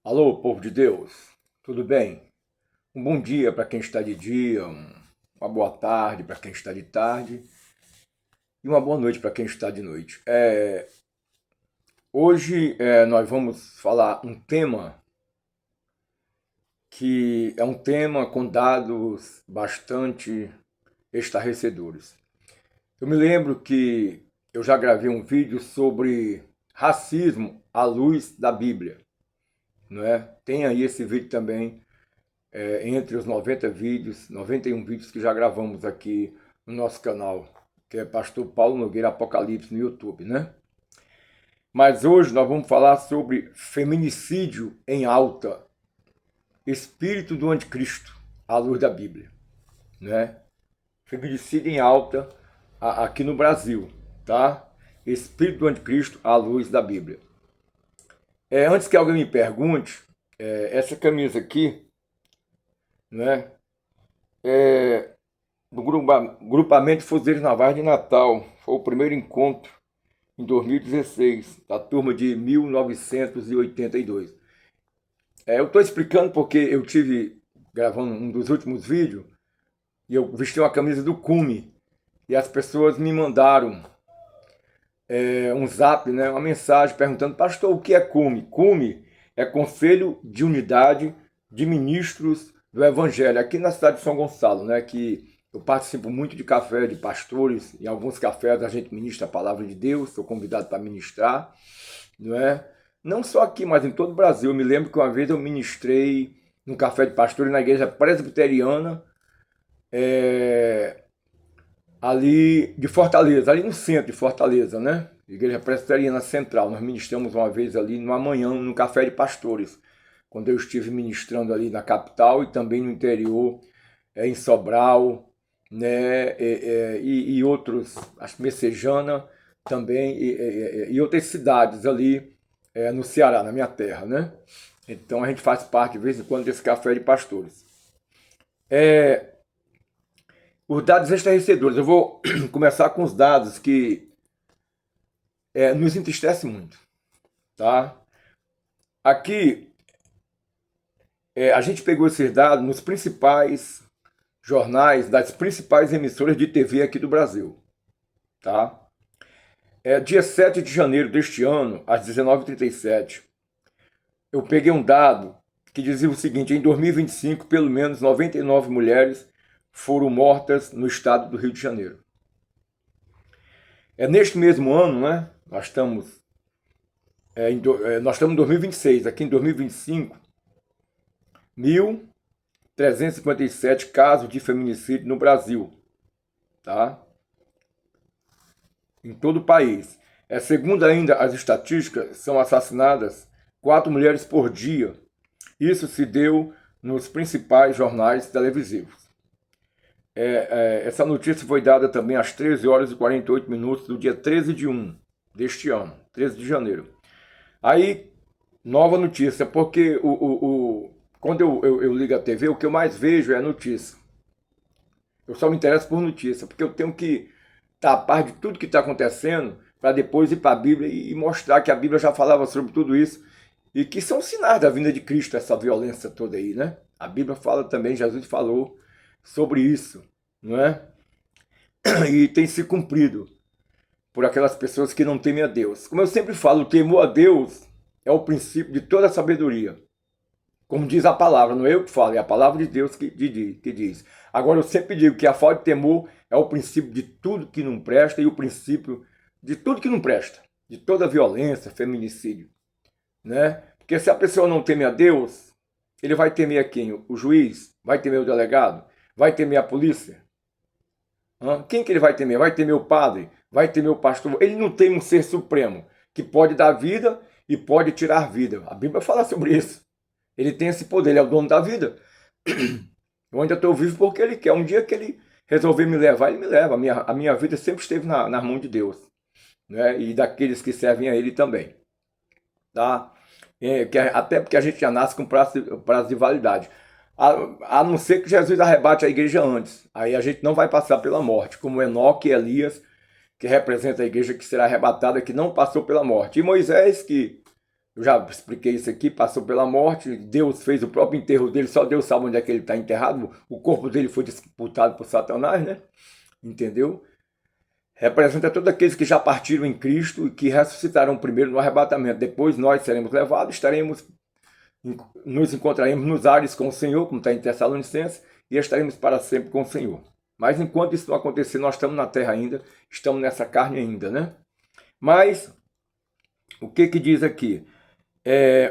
Alô, povo de Deus, tudo bem? Um bom dia para quem está de dia, uma boa tarde para quem está de tarde e uma boa noite para quem está de noite. Hoje nós vamos falar um tema que é um tema com dados bastante estarrecedores. Eu me lembro que eu já gravei um vídeo sobre racismo à luz da Bíblia, não é? Tem aí esse vídeo também entre os 90 vídeos, 91 vídeos que já gravamos aqui no nosso canal, que é Pastor Paulo Nogueira Apocalipse no YouTube, né? Mas hoje nós vamos falar sobre feminicídio em alta, espírito do anticristo, à luz da Bíblia, né? Feminicídio em alta aqui no Brasil, tá? Espírito do anticristo à luz da Bíblia. Antes que alguém me pergunte, essa camisa aqui, né? Do grupamento Fuzeiros Navais de Natal. Foi o primeiro encontro em 2016, da turma de 1982. Eu estou explicando porque eu tive gravando um dos últimos vídeos e eu vesti uma camisa do Cume e as pessoas me mandaram um zap, né, uma mensagem perguntando: pastor, o que é Cume? Cume é Conselho de Unidade de Ministros do Evangelho, aqui na cidade de São Gonçalo, né, que eu participo muito de café de pastores. Em alguns cafés a gente ministra a palavra de Deus, sou convidado para ministrar, não é? Não só aqui, mas em todo o Brasil. Eu me lembro que uma vez eu ministrei num café de pastores na igreja presbiteriana, ali de Fortaleza, ali no centro de Fortaleza, né? Igreja Presbiteriana Central. Nós ministramos uma vez ali numa manhã, no café de pastores, quando eu estive ministrando ali na capital e também no interior, em Sobral, né? E outros, acho que Messejana também, e outras cidades ali no Ceará, na minha terra, né? Então a gente faz parte de vez em quando desse café de pastores. Os dados estarrecedores. Eu vou começar com os dados que nos entristecem muito, tá? Aqui, a gente pegou esses dados nos principais jornais das principais emissoras de TV aqui do Brasil, tá? Dia 7 de janeiro deste ano, às 19h37, eu peguei um dado que dizia o seguinte: em 2025, pelo menos 99 mulheres foram mortas no estado do Rio de Janeiro. Neste mesmo ano, né, nós estamos em 2026, aqui em 2025, 1.357 casos de feminicídio no Brasil, tá? Em todo o país. Segundo ainda as estatísticas, são assassinadas 4 mulheres por dia. Isso se deu nos principais jornais televisivos. Essa notícia foi dada também às 13 horas e 48 minutos do dia 13 de 1 deste ano, 13 de janeiro. Aí, nova notícia, porque quando eu ligo a TV, o que eu mais vejo é notícia. Eu só me interesso por notícia, porque eu tenho que estar a par de tudo que está acontecendo para depois ir para a Bíblia e mostrar que a Bíblia já falava sobre tudo isso e que são sinais da vinda de Cristo, essa violência toda aí, né? A Bíblia fala também, Jesus falou sobre isso, não é? E tem se cumprido por aquelas pessoas que não temem a Deus. Como eu sempre falo, o temor a Deus é o princípio de toda a sabedoria. Como diz a palavra, não é eu que falo, é a palavra de Deus que diz. Agora eu sempre digo que a falta de temor é o princípio de tudo que não presta e o princípio de tudo que não presta, de toda violência, feminicídio, né? Porque se a pessoa não teme a Deus, ele vai temer a quem? O juiz? Vai temer o delegado? Vai temer a polícia? Quem que ele vai temer? Vai temer o padre? Vai temer o pastor? Ele não tem um ser supremo que pode dar vida e pode tirar vida. A Bíblia fala sobre isso. Ele tem esse poder, ele é o dono da vida. Eu ainda estou vivo porque ele quer. Um dia que ele resolver me levar, ele me leva. A minha vida sempre esteve na mão de Deus, né? E daqueles que servem a ele também, tá? Até porque a gente já nasce com prazo de validade. A não ser que Jesus arrebate a igreja antes. Aí a gente não vai passar pela morte, como Enoque e Elias, que representa a igreja que será arrebatada, que não passou pela morte. E Moisés, que Eu já expliquei isso aqui, passou pela morte, Deus fez o próprio enterro dele, só Deus sabe onde é que ele está enterrado, o corpo dele foi disputado por Satanás, né? Entendeu? Representa todos aqueles que já partiram em Cristo e que ressuscitarão primeiro no arrebatamento. Depois nós seremos levados, nos encontraremos nos ares com o Senhor, como está em Tessalonicenses, e estaremos para sempre com o Senhor. Mas enquanto isso não acontecer, nós estamos na terra ainda, estamos nessa carne ainda, né? Mas, o que diz aqui?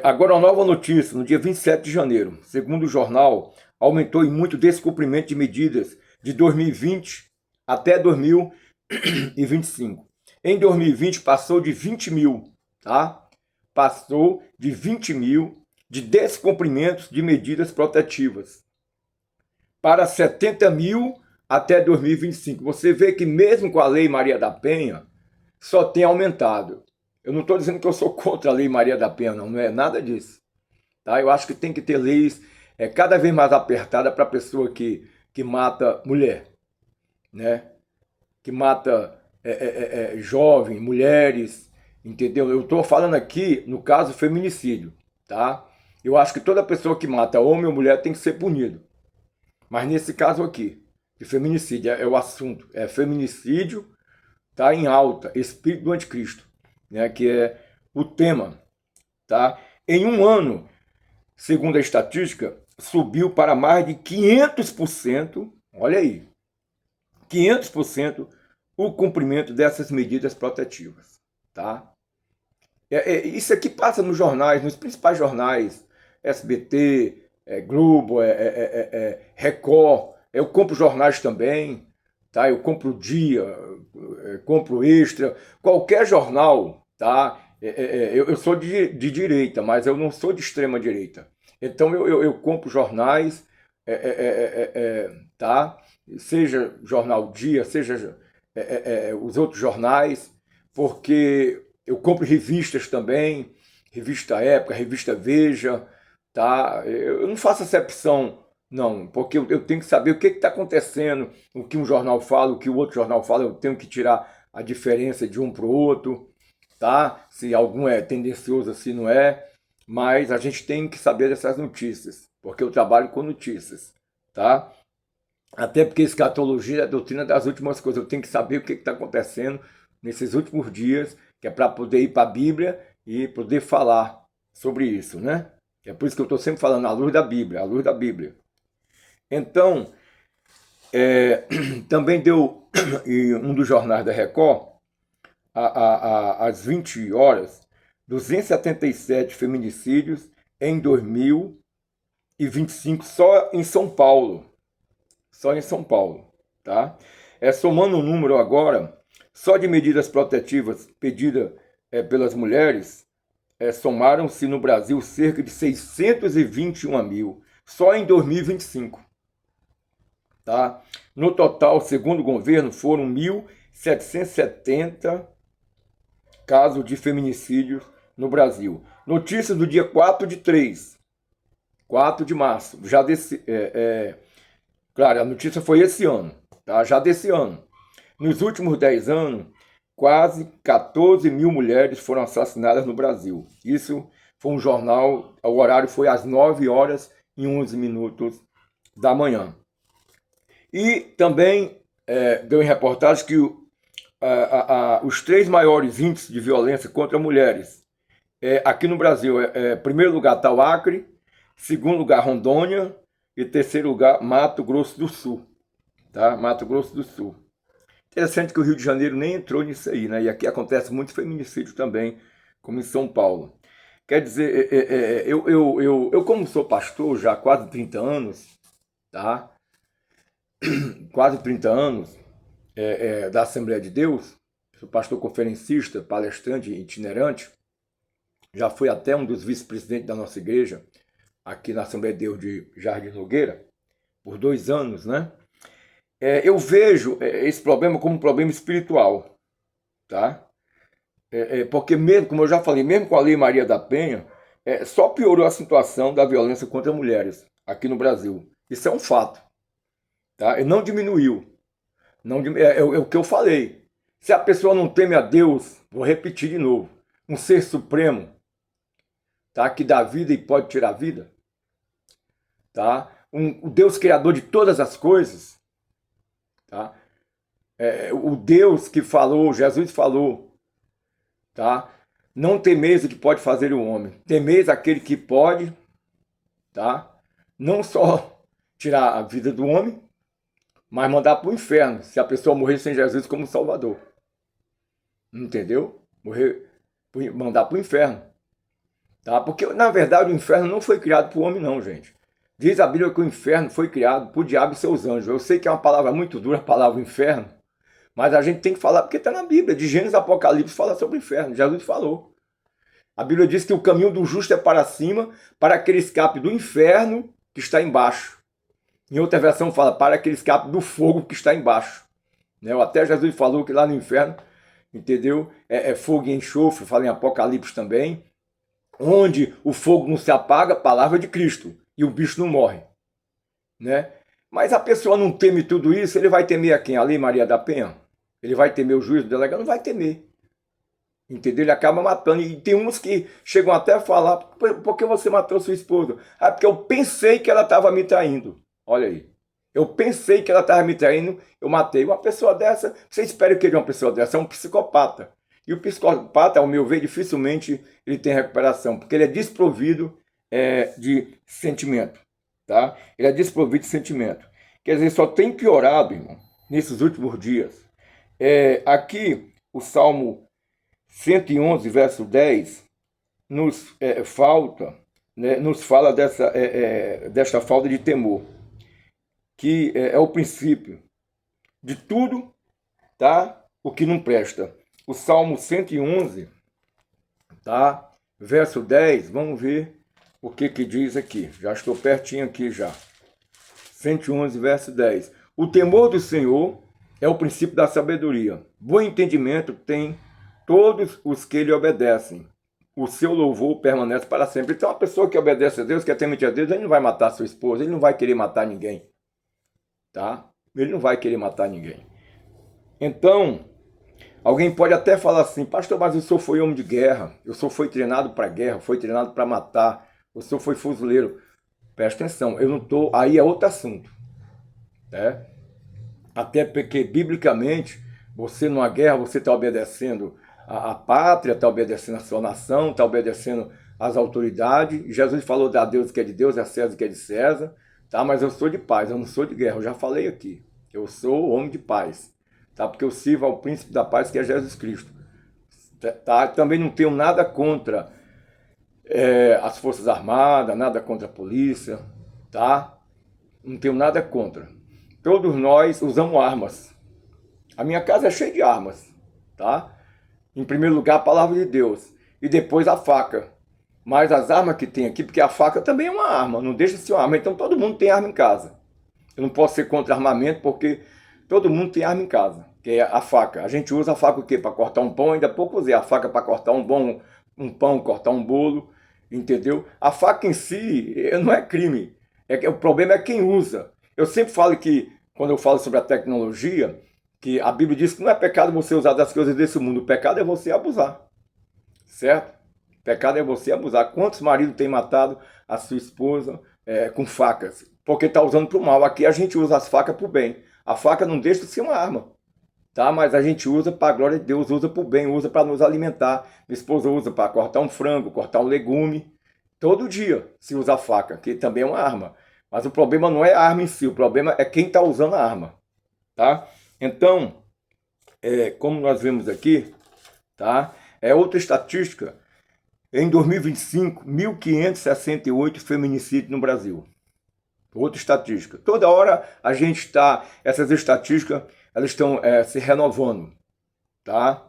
Agora, uma nova notícia, no dia 27 de janeiro, segundo o jornal, aumentou em muito o descumprimento de medidas de 2020 até 2025. Em 2020 passou de 20 mil, tá? Passou de 20 mil de descumprimentos de medidas protetivas para 70 mil até 2025. Você vê que mesmo com a Lei Maria da Penha, só tem aumentado. Eu não estou dizendo que eu sou contra a Lei Maria da Penha, não é nada disso. Tá? Eu acho que tem que ter leis cada vez mais apertadas para a pessoa que mata mulher, né? Que mata jovens, mulheres, entendeu? Eu estou falando aqui, no caso, feminicídio, tá? Eu acho que toda pessoa que mata homem ou mulher tem que ser punido. Mas nesse caso aqui, de feminicídio, é o assunto, é feminicídio, tá em alta, espírito do anticristo, né, que é o tema, tá? Em um ano, segundo a estatística, subiu para mais de 500%, olha aí, 500% o cumprimento dessas medidas protetivas, tá? Isso aqui passa nos jornais, nos principais jornais, SBT, Globo, Record. Eu compro jornais também, tá? Eu compro o Dia, compro o Extra, qualquer jornal, tá? Eu sou de direita, mas eu não sou de extrema direita. Então eu compro jornais, tá? Seja Jornal Dia, seja os outros jornais, porque eu compro revistas também, revista Época, revista Veja, tá? Eu não faço acepção, não, porque eu tenho que saber o que está acontecendo, o que um jornal fala, o que o outro jornal fala, eu tenho que tirar a diferença de um para o outro, tá? Se algum é tendencioso, se não é, mas a gente tem que saber dessas notícias, porque eu trabalho com notícias, tá? Até porque escatologia é a doutrina das últimas coisas, eu tenho que saber o que está acontecendo nesses últimos dias, que é para poder ir para a Bíblia e poder falar sobre isso, né? É por isso que eu estou sempre falando à luz da Bíblia, à luz da Bíblia. Então, também deu em um dos jornais da Record, às 20 horas, 277 feminicídios em 2025 só em São Paulo. Só em São Paulo, tá? Somando o número agora, só de medidas protetivas pedidas pelas mulheres, somaram-se no Brasil cerca de 621 mil, só em 2025. Tá? No total, segundo o governo, foram 1.770 casos de feminicídio no Brasil. Notícias do dia 4 de março, já desse... Claro, a notícia foi esse ano, tá? Já desse ano. Nos últimos 10 anos, quase 14 mil mulheres foram assassinadas no Brasil. Isso foi um jornal, o horário foi às 9 horas e 11 minutos da manhã. E também deu em reportagem que os 3 maiores índices de violência contra mulheres aqui no Brasil, primeiro lugar está o Acre, segundo lugar Rondônia, e terceiro lugar, Mato Grosso do Sul. Tá? Mato Grosso do Sul. Interessante que o Rio de Janeiro nem entrou nisso aí, né? E aqui acontece muito feminicídio também, como em São Paulo. Quer dizer, eu como sou pastor já há quase 30 anos, tá? Quase 30 anos da Assembleia de Deus, sou pastor conferencista, palestrante itinerante, já fui até um dos vice-presidentes da nossa igreja, aqui na Assembleia de Deus de Jardim Nogueira, por 2 anos, né? Eu vejo esse problema como um problema espiritual, tá? Porque mesmo, como eu já falei, mesmo com a Lei Maria da Penha, só piorou a situação da violência contra mulheres aqui no Brasil. Isso é um fato, tá? E não diminuiu. É o que eu falei. Se a pessoa não teme a Deus, vou repetir de novo, um ser supremo, tá? Que dá vida e pode tirar a vida, tá? O Deus criador de todas as coisas, tá? O Deus que falou, Jesus falou, tá? Não temeis o que pode fazer o homem, temeis aquele que pode, tá? Não só tirar a vida do homem, mas mandar para o inferno, se a pessoa morrer sem Jesus como Salvador. Entendeu? Mandar para o inferno. Tá? Porque, na verdade, o inferno não foi criado para o homem, não, gente. Diz a Bíblia que o inferno foi criado por diabo e seus anjos. Eu sei que é uma palavra muito dura, a palavra inferno, mas a gente tem que falar porque está na Bíblia. De Gênesis a Apocalipse fala sobre o inferno. Jesus falou. A Bíblia diz que o caminho do justo é para cima, para que ele escape do inferno que está embaixo. Em outra versão fala, para que ele escape do fogo que está embaixo. Né? Até Jesus falou que lá no inferno, entendeu? É fogo e enxofre, fala em Apocalipse também. Onde o fogo não se apaga, palavra de Cristo. E o bicho não morre. Né? Mas a pessoa não teme tudo isso, ele vai temer a quem? A Lei Maria da Penha? Ele vai temer o juiz do delegado? Não vai temer. Entendeu? Ele acaba matando. E tem uns que chegam até a falar, por que você matou sua esposa? Ah, porque eu pensei que ela estava me traindo. Olha aí. Eu pensei que ela estava me traindo, eu matei. Uma pessoa dessa, você espera que ele é uma pessoa dessa? É um psicopata. E o psicopata, ao meu ver, dificilmente ele tem recuperação, porque ele é desprovido de sentimento. Tá? Ele é desprovido de sentimento. Quer dizer, só tem piorado, irmão, nesses últimos dias. Aqui, o Salmo 111, verso 10, nos fala desta falta de temor, que é o princípio de tudo, tá? O que não presta. O Salmo 111, tá? Verso 10, vamos ver o que diz aqui. Já estou pertinho aqui já. 111, verso 10. O temor do Senhor é o princípio da sabedoria. Bom entendimento tem todos os que lhe obedecem. O seu louvor permanece para sempre. Então, a pessoa que obedece a Deus, que é temente a Deus, ele não vai matar sua esposa, ele não vai querer matar ninguém. Tá? Ele não vai querer matar ninguém. Então, alguém pode até falar assim, pastor, mas o senhor foi homem de guerra, o senhor foi treinado para guerra, foi treinado para matar, o senhor foi fuzileiro. Presta atenção, eu não estou... Aí é outro assunto. Né? Até porque, biblicamente, você numa guerra, você está obedecendo a pátria, está obedecendo a sua nação, está obedecendo às autoridades. Jesus falou a Deus que é de Deus, a César que é de César. Tá? Mas eu sou de paz, eu não sou de guerra, eu já falei aqui. Eu sou homem de paz. Tá? Porque eu sirvo ao príncipe da paz, que é Jesus Cristo. Tá? Também não tenho nada contra as Forças Armadas, nada contra a polícia. Tá? Não tenho nada contra. Todos nós usamos armas. A minha casa é cheia de armas. Tá? Em primeiro lugar, a palavra de Deus. E depois a faca. Mas as armas que tem aqui, porque a faca também é uma arma, não deixa de ser uma arma. Então todo mundo tem arma em casa. Eu não posso ser contra armamento, porque todo mundo tem arma em casa, que é a faca. A gente usa a faca o quê? Para cortar um pão, ainda há pouco usei a faca para cortar um pão, cortar um bolo, entendeu? A faca em si não é crime. O problema é quem usa. Eu sempre falo que, quando eu falo sobre a tecnologia, que a Bíblia diz que não é pecado você usar das coisas desse mundo, o pecado é você abusar. Certo? Pecado é você abusar. Quantos maridos têm matado a sua esposa com facas? Porque está usando para o mal. Aqui a gente usa as facas para o bem. A faca não deixa de ser uma arma. Tá? Mas a gente usa para a glória de Deus, usa para o bem, usa para nos alimentar. Minha esposa usa para cortar um frango, cortar um legume. Todo dia se usa a faca, que também é uma arma. Mas o problema não é a arma em si, o problema é quem está usando a arma. Tá? Então, como nós vemos aqui, tá? Outra estatística. Em 2025, 1.568 feminicídios no Brasil. Outra estatística. Toda hora a gente está... Essas estatísticas, elas estão se renovando. Tá?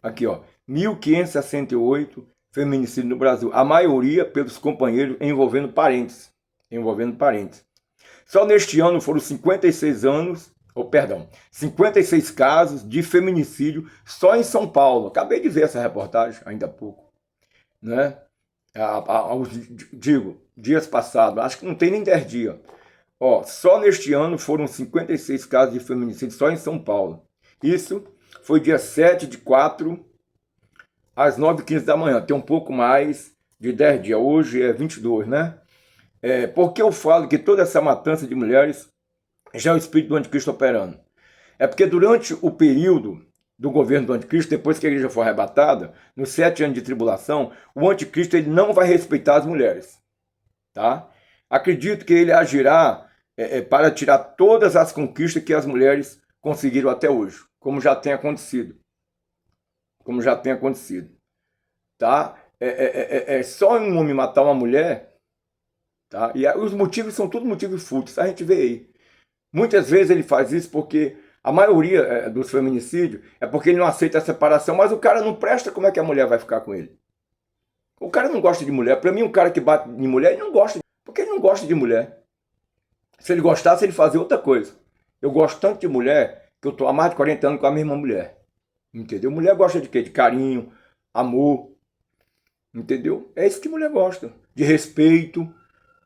Aqui, ó. 1.568 feminicídios no Brasil. A maioria pelos companheiros envolvendo parentes. Só neste ano foram 56 casos de feminicídio só em São Paulo. Acabei de ver essa reportagem ainda há pouco. Né? Dias passados, acho que não tem nem 10 dias. Ó, só neste ano foram 56 casos de feminicídio só em São Paulo. Isso foi dia 7/4, às 9h15 da manhã. Tem um pouco mais de 10 dias. Hoje é 22, né? Porque eu falo que toda essa matança de mulheres já é o espírito do anticristo operando. É porque durante o período do governo do anticristo, depois que a igreja for arrebatada, nos 7 anos de tribulação, o anticristo ele não vai respeitar as mulheres. Tá? Acredito que ele agirá para tirar todas as conquistas que as mulheres conseguiram até hoje, como já tem acontecido. Como já tem acontecido. Tá? Só um homem matar uma mulher, tá? E os motivos são todos motivos fúteis, a gente vê aí. Muitas vezes ele faz isso porque a maioria dos feminicídios é porque ele não aceita a separação, mas o cara não presta, como é que a mulher vai ficar com ele? O cara não gosta de mulher. Para mim, um cara que bate em mulher, ele não gosta, porque ele não gosta de mulher. Se ele gostasse, ele fazia outra coisa. Eu gosto tanto de mulher que eu tô há mais de 40 anos com a mesma mulher. Entendeu? Mulher gosta de quê? De carinho, amor. Entendeu? É isso que mulher gosta. De respeito.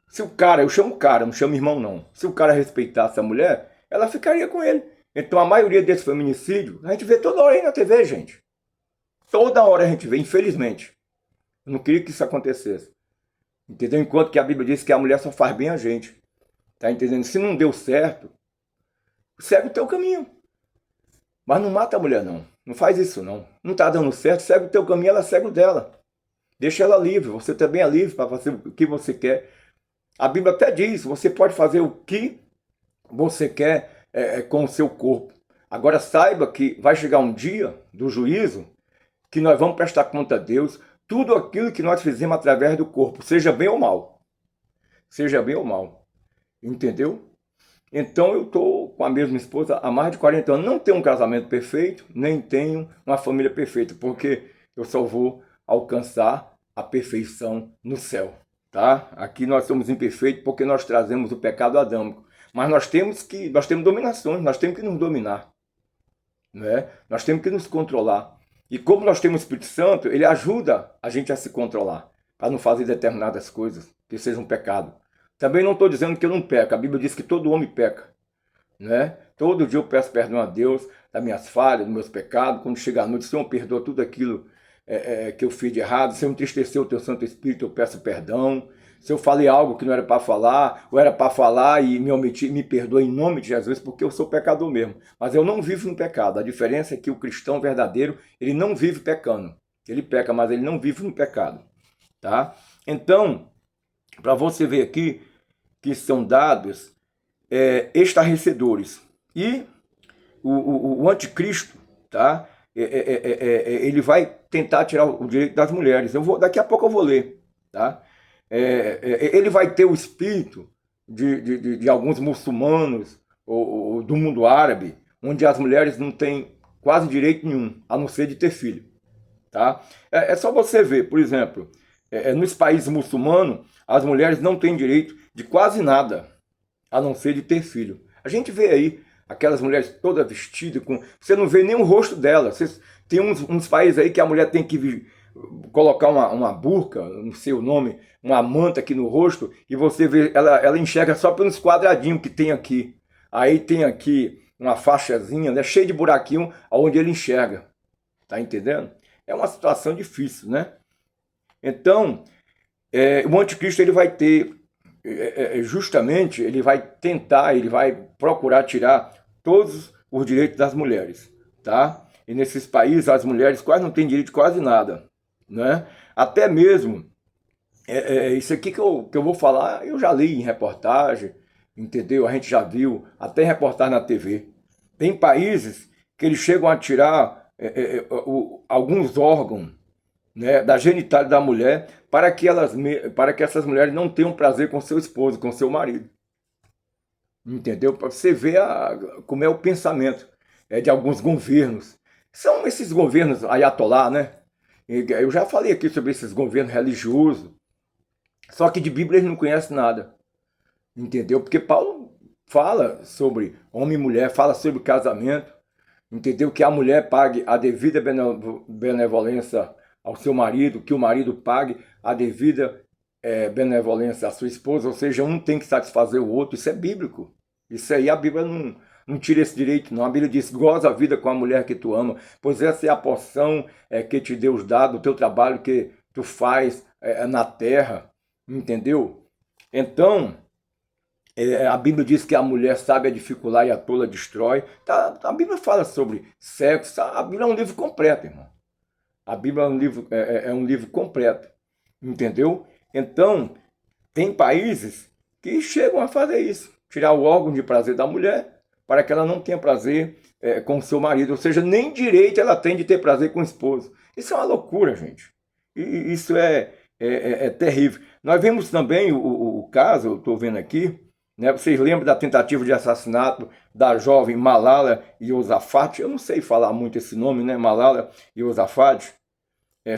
Se o cara, eu chamo cara, não chamo irmão não. Se o cara respeitasse a mulher, ela ficaria com ele. Então a maioria desses feminicídios, a gente vê toda hora aí na TV, gente. Toda hora a gente vê, infelizmente. Eu não queria que isso acontecesse. Entendeu? Enquanto que a Bíblia diz que a mulher só faz bem a gente. Tá entendendo? Se não deu certo, segue o teu caminho. Mas não mata a mulher não. Não faz isso não. Não tá dando certo, segue o teu caminho, ela segue o dela. Deixa ela livre. Você também é livre para fazer o que você quer. A Bíblia até diz, você pode fazer o que você quer com o seu corpo. Agora saiba que vai chegar um dia do juízo que nós vamos prestar conta a Deus tudo aquilo que nós fizemos através do corpo, seja bem ou mal. Seja bem ou mal. Entendeu? Então eu estou com a mesma esposa há mais de 40 anos. Não tenho um casamento perfeito, nem tenho uma família perfeita, porque eu só vou alcançar a perfeição no céu. Tá? Aqui nós somos imperfeitos porque nós trazemos o pecado adâmico. Mas nós temos dominações, nós temos que nos dominar. Né? Nós temos que nos controlar. E como nós temos o Espírito Santo, ele ajuda a gente a se controlar, para não fazer determinadas coisas que sejam pecado. Também não estou dizendo que eu não peco. A Bíblia diz que todo homem peca. Né? Todo dia eu peço perdão a Deus das minhas falhas, dos meus pecados. Quando chega a noite, Senhor, perdoa tudo aquilo que eu fiz de errado. Se eu entristeceu o teu Santo Espírito, eu peço perdão. Se eu falei algo que não era para falar, ou era para falar e me omiti, me perdoa em nome de Jesus, porque eu sou pecador mesmo. Mas eu não vivo no pecado. A diferença é que o cristão verdadeiro, ele não vive pecando. Ele peca, mas ele não vive no pecado. Tá? Então, para você ver aqui, que são dados estarrecedores. E o anticristo, tá? Ele vai tentar tirar o direito das mulheres. Daqui a pouco eu vou ler. Tá? Ele vai ter o espírito de alguns muçulmanos ou do mundo árabe, onde as mulheres não têm quase direito nenhum, a não ser de ter filho. Tá? É só você ver, por exemplo, nos países muçulmanos, as mulheres não têm direito de quase nada, a não ser de ter filho. A gente vê aí aquelas mulheres todas vestidas, você não vê nem o rosto dela. Tem uns países aí que a mulher tem que colocar uma burca, não sei o nome, uma manta aqui no rosto, e você vê, ela enxerga só pelos quadradinhos que tem aqui. Aí tem aqui uma faixazinha, né, cheia de buraquinho, onde ele enxerga. Tá entendendo? É uma situação difícil, né? Então, o anticristo ele vai ter, justamente, ele vai tentar, ele vai procurar tirar todos os direitos das mulheres, tá? E nesses países as mulheres quase não têm direito de quase nada, né? Até mesmo, isso aqui que eu vou falar, eu já li em reportagem, entendeu? A gente já viu, até em reportagem na TV. Tem países que eles chegam a tirar alguns órgãos, né, da genitália da mulher para que essas mulheres não tenham prazer com seu esposo, com seu marido. Entendeu? Para você ver como é o pensamento de alguns governos. São esses governos ayatolá, né? Eu já falei aqui sobre esses governos religiosos. Só que de Bíblia eles não conhecem nada. Entendeu? Porque Paulo fala sobre homem e mulher, fala sobre casamento. Entendeu? Que a mulher pague a devida benevolência ao seu marido, que o marido pague a devida benevolência à sua esposa, ou seja, um tem que satisfazer o outro. Isso é bíblico. Isso aí a Bíblia não tira esse direito, não. A Bíblia diz, goza a vida com a mulher que tu ama, pois essa é a porção que te Deus dá do teu trabalho que tu faz na terra, entendeu? Então, a Bíblia diz que a mulher sabe a dificuldade e a tola destrói. Tá, a Bíblia fala sobre sexo. A Bíblia é um livro completo, irmão. A Bíblia é um livro completo, entendeu? Então, tem países que chegam a fazer isso. Tirar o órgão de prazer da mulher para que ela não tenha prazer com o seu marido. Ou seja, nem direito ela tem de ter prazer com o esposo. Isso é uma loucura, gente. E isso é terrível. Nós vemos também o caso, eu estou vendo aqui, né? Vocês lembram da tentativa de assassinato da jovem Malala Yousafzai? Eu não sei falar muito esse nome, né? Malala Yousafzai.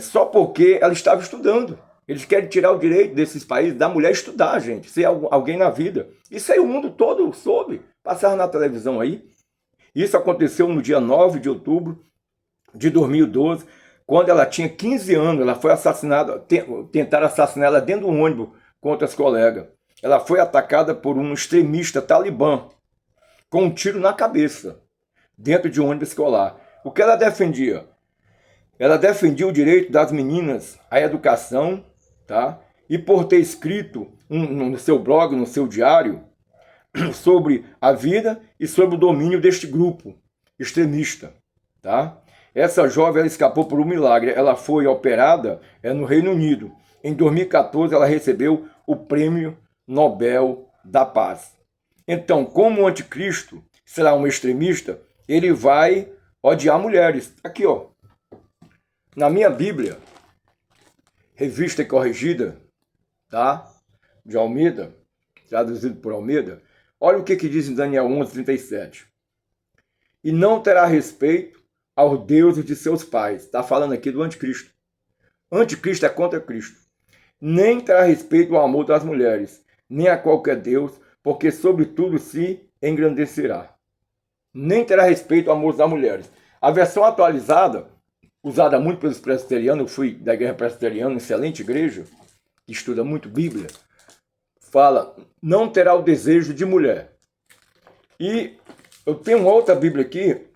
Só porque ela estava estudando. Eles querem tirar o direito desses países da mulher estudar, gente, ser alguém na vida. Isso aí o mundo todo soube. Passaram na televisão aí. Isso aconteceu no dia 9 de outubro de 2012, quando ela tinha 15 anos. Ela foi assassinada, tentaram assassinar ela dentro do ônibus com outras colegas. Ela foi atacada por um extremista talibã, com um tiro na cabeça, dentro de um ônibus escolar. O que ela defendia? Ela defendia o direito das meninas à educação, tá? E por ter escrito no seu blog, no seu diário, sobre a vida e sobre o domínio deste grupo extremista, tá? Essa jovem ela escapou por um milagre. Ela foi operada no Reino Unido. Em 2014, ela recebeu o Prêmio Nobel da Paz. Então, como o anticristo será um extremista, ele vai odiar mulheres. Aqui, ó. Na minha Bíblia, revista e corrigida, tá? De Almeida, traduzido por Almeida, olha o que diz em Daniel 11:37. E não terá respeito aos deuses de seus pais. Está falando aqui do anticristo. Anticristo é contra Cristo. Nem terá respeito ao amor das mulheres, nem a qualquer Deus, porque sobre tudo se engrandecerá. Nem terá respeito ao amor das mulheres. A versão atualizada, usada muito pelos presbiterianos, eu fui da igreja presbiteriana, excelente igreja, que estuda muito Bíblia, fala, não terá o desejo de mulher. E eu tenho uma outra Bíblia aqui,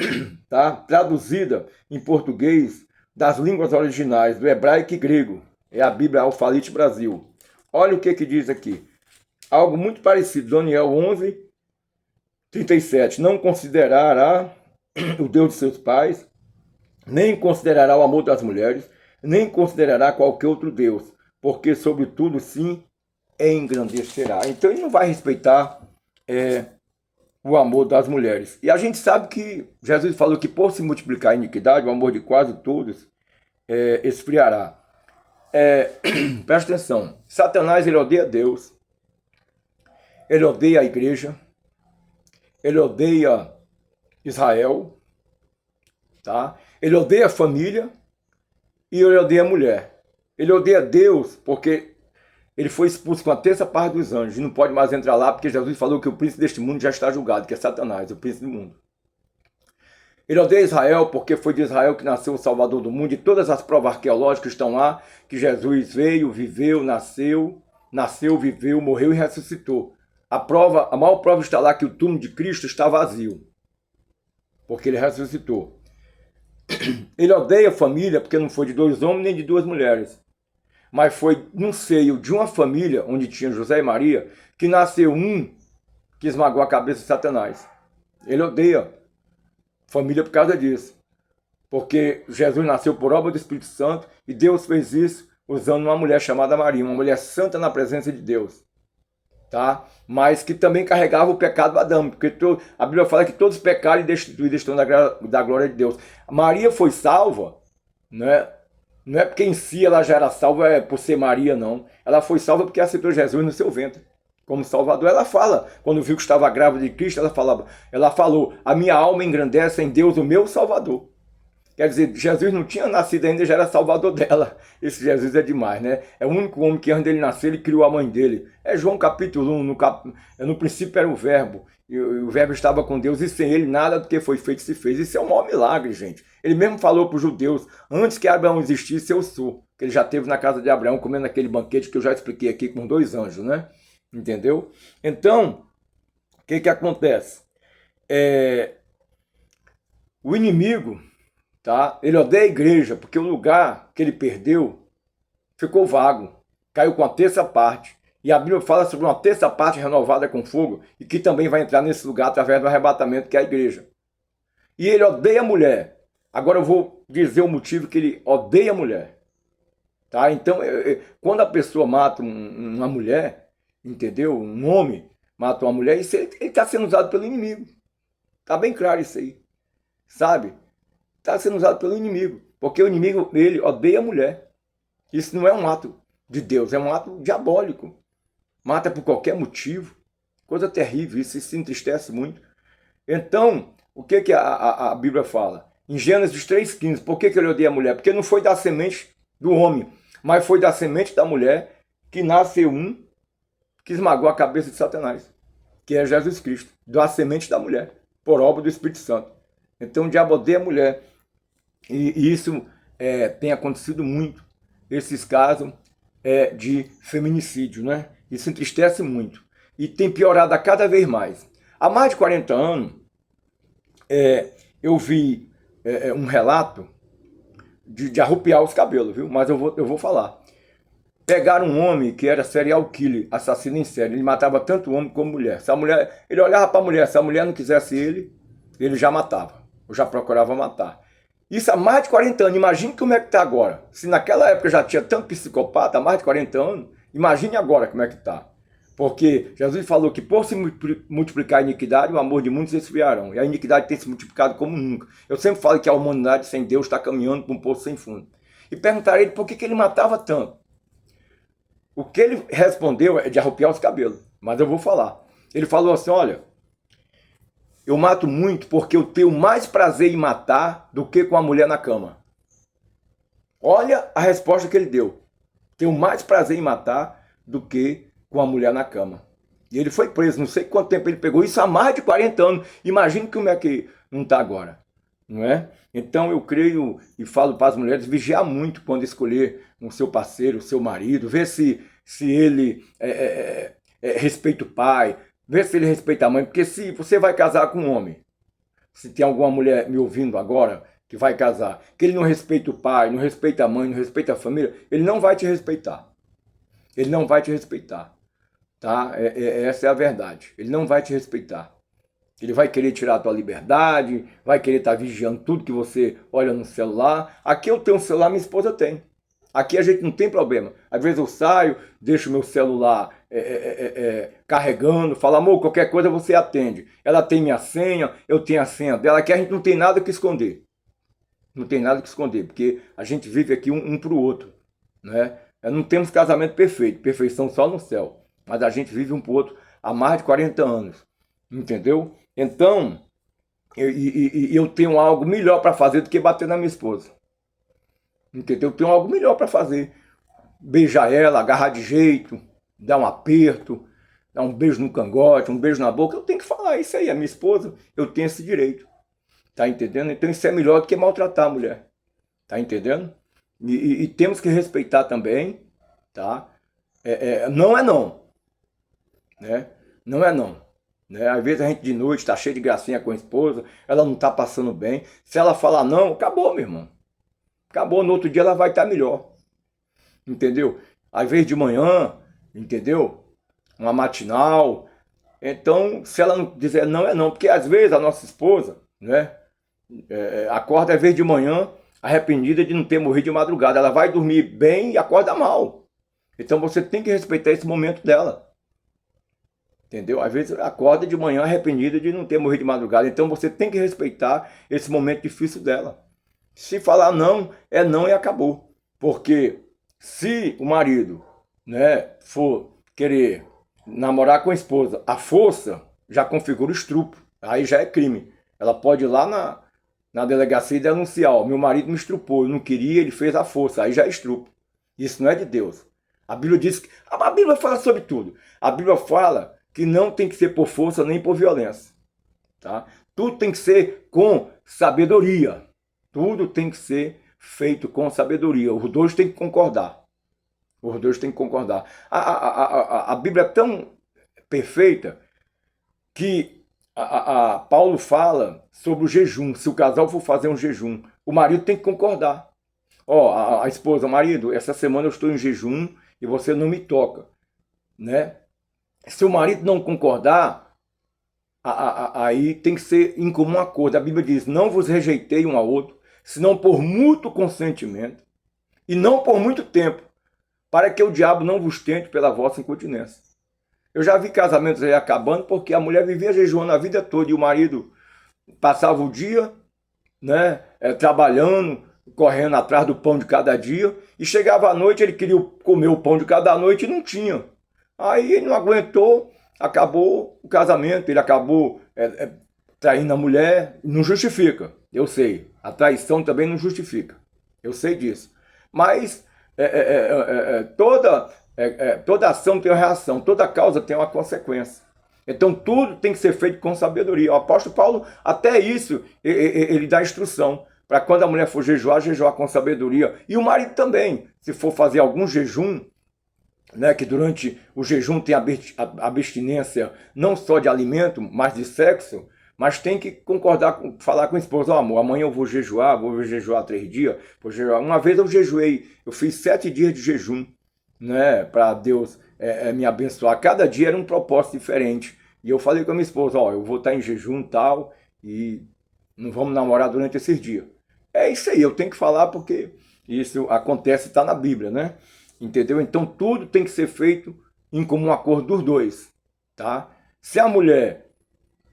tá? Traduzida em português das línguas originais, do hebraico e grego. É a Bíblia Alfalite Brasil. Olha o que diz aqui. Algo muito parecido, Daniel 11:37. Não considerará o Deus de seus pais, nem considerará o amor das mulheres, nem considerará qualquer outro Deus, porque sobre tudo sim engrandecerá. Então ele não vai respeitar o amor das mulheres. E a gente sabe que Jesus falou que por se multiplicar a iniquidade, o amor de quase todos esfriará. Presta atenção, Satanás ele odeia Deus, ele odeia a igreja, ele odeia Israel, tá? Ele odeia a família e ele odeia a mulher. Ele odeia Deus porque ele foi expulso com a terça parte dos anjos e não pode mais entrar lá porque Jesus falou que o príncipe deste mundo já está julgado, que é Satanás, o príncipe do mundo. Ele odeia Israel porque foi de Israel que nasceu o Salvador do mundo e todas as provas arqueológicas estão lá, que Jesus veio, viveu, nasceu, viveu, morreu e ressuscitou. A maior prova está lá que o túmulo de Cristo está vazio, porque ele ressuscitou. Ele odeia a família porque não foi de dois homens nem de duas mulheres, mas foi no seio de uma família onde tinha José e Maria que nasceu um que esmagou a cabeça de Satanás. Ele odeia família por causa disso, porque Jesus nasceu por obra do Espírito Santo e Deus fez isso usando uma mulher chamada Maria, uma mulher santa na presença de Deus, tá? Mas que também carregava o pecado adâmico, porque a Bíblia fala que todos pecaram e destituídos estão da glória de Deus. Maria foi salva, né? Não é porque em si ela já era salva por ser Maria, não. Ela foi salva porque aceitou Jesus no seu ventre como Salvador. Ela fala, quando viu que estava grávida de Cristo, ela falou, a minha alma engrandece em Deus, o meu Salvador. Quer dizer, Jesus não tinha nascido ainda, já era Salvador dela. Esse Jesus é demais, né? É o único homem que antes dele nascer, ele criou a mãe dele. É João capítulo 1, no princípio era o verbo, e o verbo estava com Deus, e sem ele nada do que foi feito se fez. Isso é um maior milagre, gente. Ele mesmo falou para os judeus, antes que Abraão existisse, eu sou. Que ele já esteve na casa de Abraão, comendo aquele banquete que eu já expliquei aqui com 2 anjos, né? Entendeu? Então, o que acontece? O inimigo, tá? Ele odeia a igreja, porque o lugar que ele perdeu, ficou vago, caiu com a terça parte. E a Bíblia fala sobre uma terça parte renovada com fogo e que também vai entrar nesse lugar através do arrebatamento, que é a igreja. E ele odeia a mulher. Agora eu vou dizer o motivo que ele odeia a mulher. Tá? Então, quando a pessoa mata uma mulher, entendeu? Um homem mata uma mulher, isso ele está sendo usado pelo inimigo. Tá bem claro isso aí. Sabe? Está sendo usado pelo inimigo. Porque o inimigo, ele odeia a mulher. Isso não é um ato de Deus, é um ato diabólico. Mata por qualquer motivo. Coisa terrível, isso se entristece muito. Então, o que a Bíblia fala? Em Gênesis 3,15, por que ele odeia a mulher? Porque não foi da semente do homem, mas foi da semente da mulher que nasceu um que esmagou a cabeça de Satanás, que é Jesus Cristo, da semente da mulher, por obra do Espírito Santo. Então o diabo odeia a mulher. E isso tem acontecido muito, esses casos de feminicídio, né? Isso entristece muito. E tem piorado a cada vez mais. Há mais de 40 anos, eu vi um relato de arrupiar os cabelos, viu? Mas eu vou falar. Pegaram um homem que era serial killer, assassino em série. Ele matava tanto homem como mulher. Se a mulher, ele olhava para a mulher, se a mulher não quisesse ele já matava. Ou já procurava matar. Isso há mais de 40 anos. Imagine como é que está agora. Se naquela época já tinha tanto psicopata, há mais de 40 anos, imagine agora como é que está. Porque Jesus falou que por se multiplicar a iniquidade, o amor de muitos se esfriarão. E a iniquidade tem se multiplicado como nunca. Eu sempre falo que a humanidade sem Deus está caminhando para um poço sem fundo. E perguntaram a ele por que ele matava tanto. O que ele respondeu é de arrupiar os cabelos. Mas eu vou falar. Ele falou assim, olha, eu mato muito porque eu tenho mais prazer em matar do que com a mulher na cama. Olha a resposta que ele deu. Tenho mais prazer em matar do que com a mulher na cama. E ele foi preso, não sei quanto tempo ele pegou, isso há mais de 40 anos. Imagine como é que não está agora, não é? Então eu creio e falo para as mulheres vigiar muito quando escolher o seu parceiro, o seu marido, ver se ele respeita o pai, ver se ele respeita a mãe, porque se você vai casar com um homem, se tem alguma mulher me ouvindo agora que vai casar, que ele não respeita o pai, não respeita a mãe, não respeita a família, ele não vai te respeitar. Ele não vai te respeitar. Tá? Essa é a verdade. Ele não vai te respeitar. Ele vai querer tirar a tua liberdade, vai querer estar vigiando tudo que você olha no celular. Aqui eu tenho um celular, minha esposa tem. Aqui a gente não tem problema. Às vezes eu saio, deixo meu celular carregando, falo, amor, qualquer coisa você atende. Ela tem minha senha, eu tenho a senha dela. Aqui a gente não tem nada que esconder. Não tem nada que esconder, porque a gente vive aqui um para o outro. Né? Não temos casamento perfeito, perfeição só no céu. Mas a gente vive um para o outro há mais de 40 anos. Entendeu? Então, eu tenho algo melhor para fazer do que bater na minha esposa. Entendeu? Eu tenho algo melhor para fazer. Beijar ela, agarrar de jeito, dar um aperto, dar um beijo no cangote, um beijo na boca. Eu tenho que falar isso aí, a minha esposa, eu tenho esse direito. Tá entendendo? Então isso é melhor do que maltratar a mulher. Tá entendendo? E temos que respeitar também, tá? Não é não. Né? Não é não. Né? Às vezes a gente de noite está cheio de gracinha com a esposa, ela não está passando bem. Se ela falar não, acabou, meu irmão. Acabou, no outro dia ela vai estar melhor. Entendeu? Às vezes de manhã, entendeu? Uma matinal. Então, se ela não dizer não, é não. Porque às vezes a nossa esposa, né? Acorda às vezes de manhã, arrependida de não ter morrido de madrugada. Ela vai dormir bem e acorda mal. Então você tem que respeitar esse momento dela. Entendeu? Às vezes acorda de manhã arrependida de não ter morrido de madrugada. Então você tem que respeitar esse momento difícil dela. Se falar não, é não e acabou. Porque se o marido, né, for querer namorar com a esposa, a força já configura o estupro. Aí já é crime. Ela pode ir lá na delegacia e denunciar. Ó, meu marido me estrupou, eu não queria, ele fez a força. Aí já é estupro. Isso não é de Deus. A Bíblia diz que... A Bíblia fala sobre tudo. A Bíblia fala que não tem que ser por força nem por violência. Tá? Tudo tem que ser com sabedoria. Tudo tem que ser feito com sabedoria. Os dois têm que concordar. Os dois têm que concordar. A Bíblia é tão perfeita que Paulo fala sobre o jejum. Se o casal for fazer um jejum, o marido tem que concordar. Ó, a esposa, marido, essa semana eu estou em jejum e você não me toca, né? Se o marido não concordar, aí tem que ser em comum acordo. A Bíblia diz, não vos rejeitei um ao outro, senão por mútuo consentimento, e não por muito tempo, para que o diabo não vos tente pela vossa incontinência. Eu já vi casamentos aí acabando porque a mulher vivia jejuando a vida toda e o marido passava o dia, né, trabalhando, correndo atrás do pão de cada dia, e chegava à noite, ele queria comer o pão de cada noite e não tinha. Aí ele não aguentou, acabou o casamento, ele acabou traindo a mulher, não justifica, eu sei. A traição também não justifica, eu sei disso. Mas toda ação tem uma reação, toda causa tem uma consequência. Então tudo tem que ser feito com sabedoria. O apóstolo Paulo, até isso, ele dá instrução. Para quando a mulher for jejuar, jejuar com sabedoria. E o marido também, se for fazer algum jejum, né, que durante o jejum tem abstinência não só de alimento, mas de sexo, mas tem que concordar, falar com a esposa, oh, amor, amanhã eu vou jejuar 3 dias. Vou jejuar. Uma vez eu jejuei, eu fiz 7 dias de jejum, né, para Deus me abençoar. Cada dia era um propósito diferente. E eu falei com a minha esposa, ó, eu vou estar em jejum e tal, e não vamos namorar durante esses dias. É isso aí, eu tenho que falar porque isso acontece, está na Bíblia, né? Entendeu? Então tudo tem que ser feito em comum acordo dos dois, tá? Se a mulher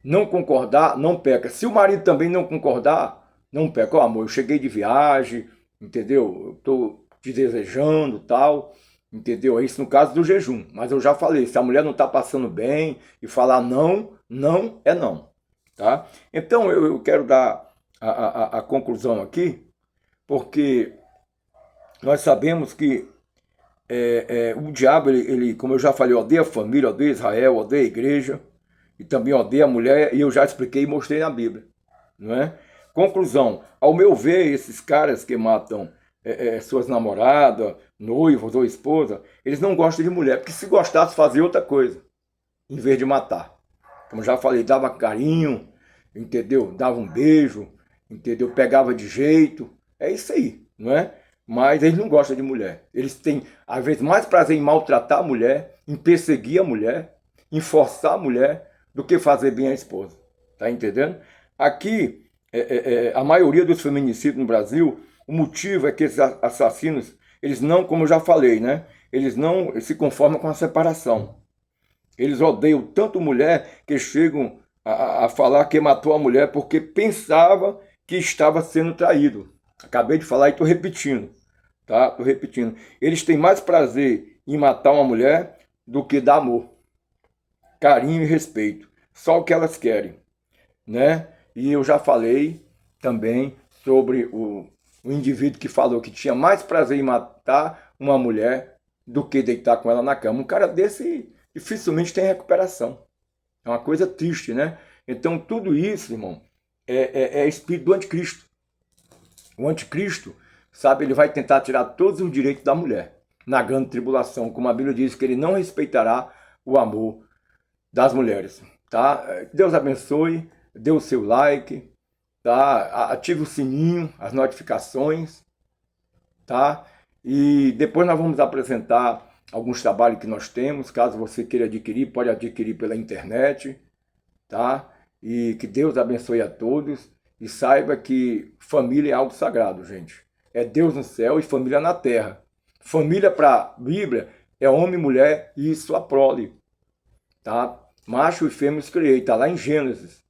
não concordar, não peca. Se o marido também não concordar, não peca. Ó, amor, eu cheguei de viagem, entendeu? Eu tô te desejando, tal, entendeu? É isso no caso do jejum. Mas eu já falei, se a mulher não está passando bem e falar não, não é não, tá? Então eu quero dar a conclusão aqui, porque nós sabemos que o diabo, ele, como eu já falei, odeia a família, odeia Israel, odeia a igreja, e também odeia a mulher, e eu já expliquei e mostrei na Bíblia, não é? Conclusão, ao meu ver, esses caras que matam suas namoradas, noivos ou esposa, eles não gostam de mulher, porque se gostasse fazia outra coisa, em vez de matar. Como já falei, dava carinho, entendeu? Dava um beijo, entendeu? Pegava de jeito, é isso aí, não é? Mas eles não gostam de mulher. Eles têm, às vezes, mais prazer em maltratar a mulher, em perseguir a mulher, em forçar a mulher, do que fazer bem a esposa. Tá entendendo? Aqui, a maioria dos feminicídios no Brasil, o motivo é que esses assassinos, eles não, como eu já falei, né? Eles não se conformam com a separação. Eles odeiam tanto mulher que chegam a falar que matou a mulher porque pensava que estava sendo traído. Acabei de falar e estou repetindo, tá? Estou repetindo. Eles têm mais prazer em matar uma mulher do que dar amor, carinho e respeito. Só o que elas querem, né? E eu já falei também sobre o indivíduo que falou que tinha mais prazer em matar uma mulher do que deitar com ela na cama. Um cara desse dificilmente tem recuperação. É uma coisa triste, né? Então tudo isso, irmão, é espírito do anticristo. O anticristo, sabe, ele vai tentar tirar todos os direitos da mulher na grande tribulação, como a Bíblia diz que ele não respeitará o amor das mulheres, tá? Deus abençoe, dê o seu like, tá? Ative o sininho, as notificações, tá? E depois nós vamos apresentar alguns trabalhos que nós temos, caso você queira adquirir, pode adquirir pela internet, tá? E que Deus abençoe a todos. E saiba que família é algo sagrado, gente. É Deus no céu e família na terra. Família para a Bíblia é homem, mulher e sua prole. Tá? Macho e fêmea os criei, está lá em Gênesis.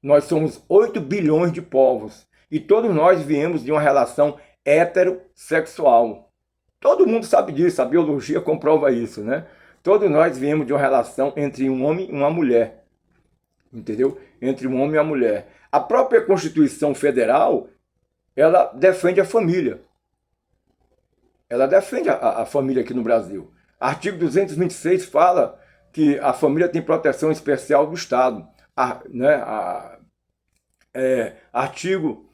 Nós somos 8 bilhões de povos. E todos nós viemos de uma relação heterossexual. Todo mundo sabe disso, a biologia comprova isso, né? Todos nós viemos de uma relação entre um homem e uma mulher. Entendeu? Entre um homem e uma mulher. A própria Constituição Federal, ela defende a família. Ela defende a família aqui no Brasil. Artigo 226 fala que a família tem proteção especial do Estado. Artigo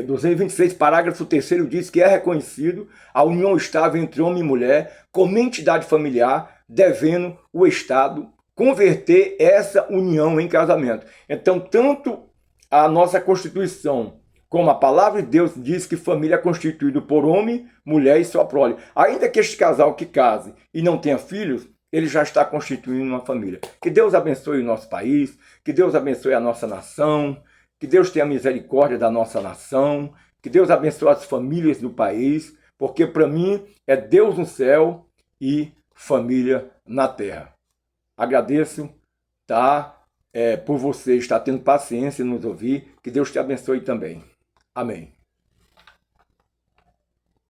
226, parágrafo 3º, diz que é reconhecido a união estável entre homem e mulher como entidade familiar, devendo o Estado converter essa união em casamento. Então, tanto a nossa Constituição Como a palavra de Deus diz que família é constituída por homem, mulher e sua prole. Ainda que este casal que case e não tenha filhos, ele já está constituindo uma família. Que Deus abençoe o nosso país, que Deus abençoe a nossa nação, que Deus tenha misericórdia da nossa nação, que Deus abençoe as famílias do país, porque para mim é Deus no céu e família na terra. Agradeço, tá? Por você estar tendo paciência em nos ouvir. Que Deus te abençoe também. Amém.